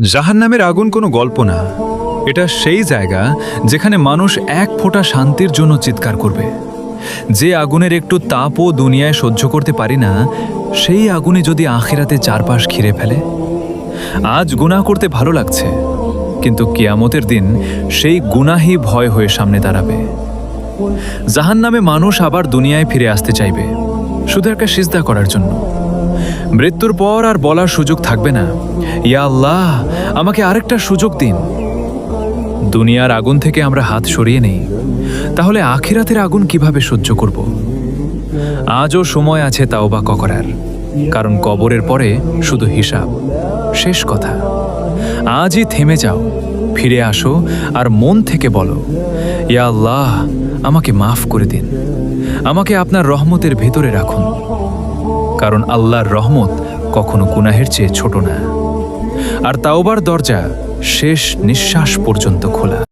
জাহান্নামের আগুন কোনো গল্প না, এটা সেই জায়গা যেখানে মানুষ এক ফোঁটা শান্তির জন্য চিৎকার করবে। যে আগুনের একটু তাপও দুনিয়ায় সহ্য করতে পারি না, সেই আগুনে যদি আখিরাতে চারপাশ ঘিরে ফেলে। আজ গুনাহ করতে ভালো লাগছে, কিন্তু কিয়ামতের দিন সেই গুনাহই ভয় হয়ে সামনে দাঁড়াবে। জাহান্নামে মানুষ আবার দুনিয়ায় ফিরে আসতে চাইবে, শুধু একটা সিজদা করার জন্য। মৃত্যুর পর আর বলার সুযোগ থাকবে না, ইয়া আল্লাহ আমাকে আরেকটা সুযোগ দিন। দুনিয়ার আগুন থেকে আমরা হাত সরিয়ে নেই, তাহলে আখিরাতের আগুন কিভাবে সহ্য করব? আজও সময় আছে তাওবা করার, কারণ কবরের পরে শুধু হিসাব, শেষ কথা। আজই থেমে যাও, ফিরে আসো আর মন থেকে বলো, ইয়া আল্লাহ আমাকে মাফ করে দিন, আমাকে আপনার রহমতের ভেতরে রাখুন। কারণ আল্লাহর রহমত কখনো গুনাহের চেয়ে ছোট না, আর তাওবার দরজা শেষ নিঃশ্বাস পর্যন্ত খোলা।